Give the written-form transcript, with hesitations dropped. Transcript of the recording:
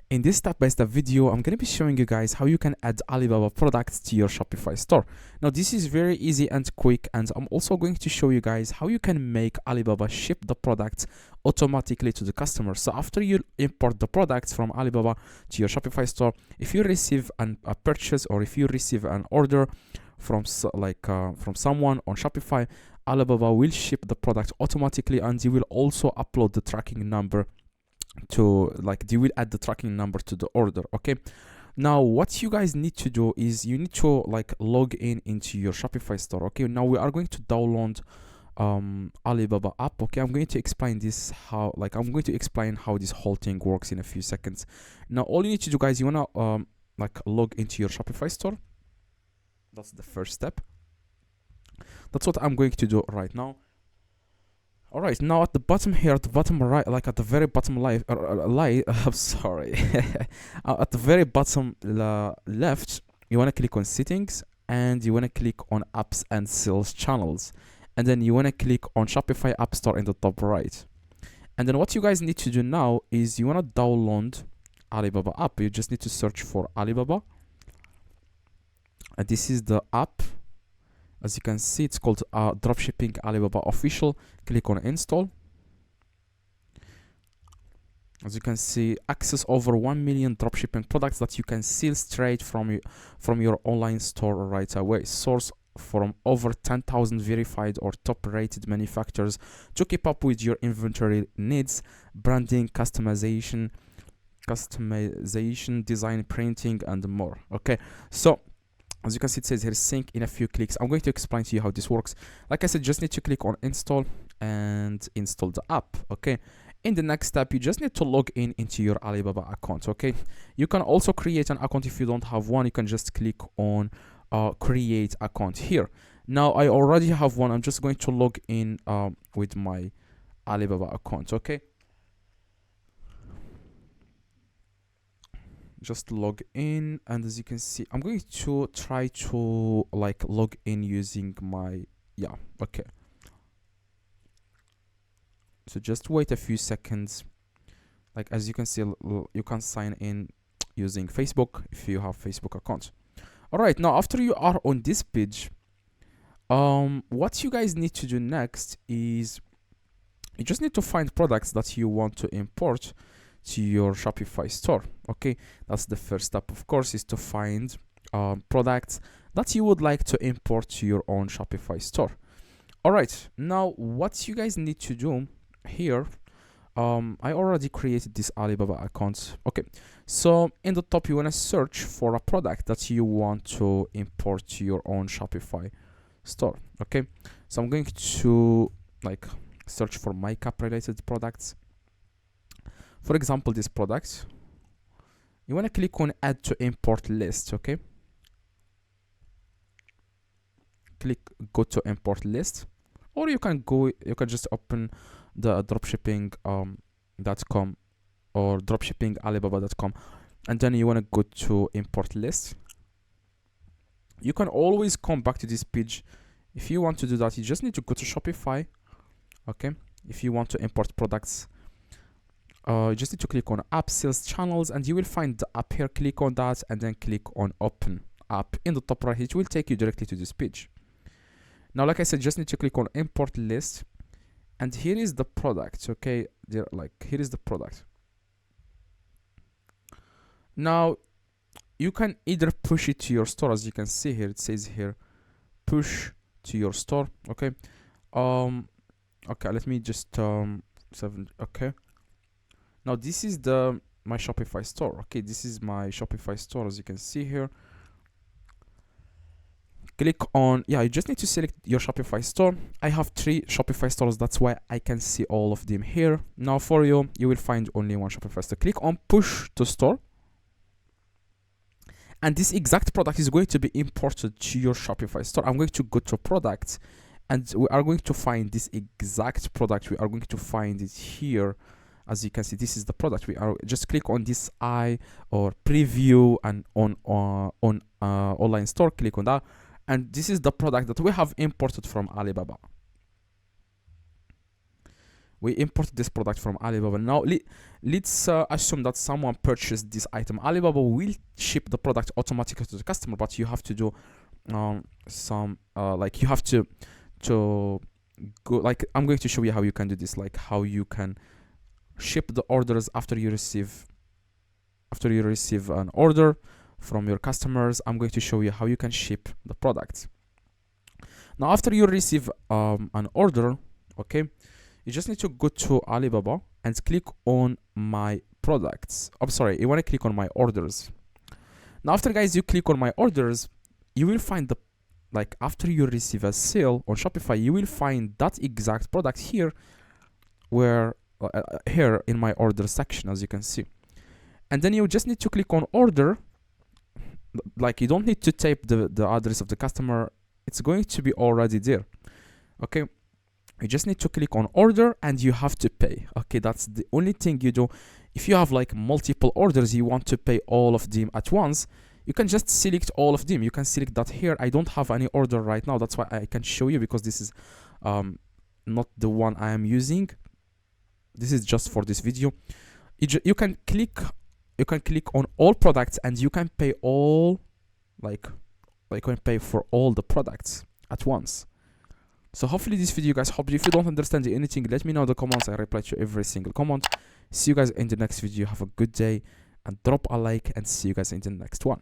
In this step-by-step video, I'm going to be showing you guys how you can add Alibaba products to your Shopify store. Now, this is very easy and quick, and I'm also going to show you guys how you can make Alibaba ship the products automatically to the customer. So after you import the products from Alibaba to your Shopify store, if you receive a purchase or if you receive an order from someone on Shopify, Alibaba will ship the product automatically, and you will also upload the tracking number to they will add the tracking number to the order. Okay, now what you guys need to do is you need to log in into your Shopify store. Okay, now we are going to download Alibaba app. Okay, I'm going to explain this how I'm going to explain how this whole thing works in a few seconds. Now all you need to do, guys, you want to log into your Shopify store. That's the first step. That's what I'm going to do right now. All right, now at the bottom here, at the bottom right, at the very bottom I'm sorry, at the very bottom left, you want to click on settings, and you want to click on apps and sales channels, and then you want to click on Shopify App Store in the top right. And then what you guys need to do now is you want to download Alibaba app. You just need to search for Alibaba, and this is the app. As you can see, it's called Dropshipping Alibaba Official. Click on install. As you can see, access over 1 million dropshipping products that you can sell straight from your online store right away. Source from over 10,000 verified or top-rated manufacturers to keep up with your inventory needs, branding, customization, design, printing, and more. Okay, so as you can see, it says here sync in a few clicks. I'm going to explain to you how this works. Like I said, just need to click on install and install the app. Okay, in the next step, you just need to log in into your Alibaba account. Okay, you can also create an account if you don't have one. You can just click on create account here. Now I already have one. I'm just going to log in with my Alibaba account. Okay, just log in, and as you can see, I'm going to try to log in using my okay, so just wait a few seconds. As you can see, you can sign in using Facebook if you have Facebook account. All right, now after you are on this page, what you guys need to do next is you just need to find products that you want to import to your Shopify store. Okay, that's the first step, of course, is to find products that you would like to import to your own Shopify store. All right, now what you guys need to do here, I already created this Alibaba account. Okay, so in the top, you want to search for a product that you want to import to your own Shopify store. Okay, so I'm going to search for makeup related products. For example, this product, you want to click on add to import list. Okay, go to import list, or you can just open the dropshipping.com or dropshippingalibaba.com, and then you want to go to import list. You can always come back to this page. If you want to do that, you just need to go to Shopify. Okay, if you want to import products, you just need to click on app sales channels, and you will find the app here. Click on that and then click on open app in the top right. It will take you directly to this page. Now, like I said, just need to click on import list, and here is the product. Okay, here is the product. Now you can either push it to your store. As you can see here, it says here push to your store. Okay, okay, let me just okay. Now this is my Shopify store. Okay, this is my Shopify store, as you can see here. Click on, you just need to select your Shopify store. I have 3 Shopify stores, that's why I can see all of them here. Now for you, you will find only one Shopify store. Click on push to store, and this exact product is going to be imported to your Shopify store. I'm going to go to products, and we are going to find this exact product. We are going to find it here. As you can see, this is the product. We are just click on this eye or preview, and on online store, click on that, and this is the product that we have imported from Alibaba. we imported this product from Alibaba. Now let's assume that someone purchased this item. Alibaba will ship the product automatically to the customer, but you have to do some like you have to go, like I'm going to show you how you can do this, like how you can ship the orders after you receive an order from your customers. I'm going to show you how you can ship the product. Now after you receive an order, okay, you just need to go to Alibaba and click on my products. I'm sorry, you want to click on my orders. Now after, guys, you click on my orders, you will find the, like after you receive a sale on Shopify, you will find that exact product here, where here in my order section, as you can see. And then you just need to click on order. Like you don't need to type the address of the customer, it's going to be already there. Okay, you just need to click on order and you have to pay. Okay, that's the only thing you do. If you have like multiple orders, you want to pay all of them at once, you can just select all of them. You can select that here. I don't have any order right now, that's why I can show you, because this is not the one I am using. This is just for this video. You can click on all products and you can pay all, like you can pay for all the products at once. So hopefully this video, guys, helped you. If you don't understand anything, let me know in the comments. I reply to every single comment. See you guys in the next video. Have a good day and drop a like, and see you guys in the next one.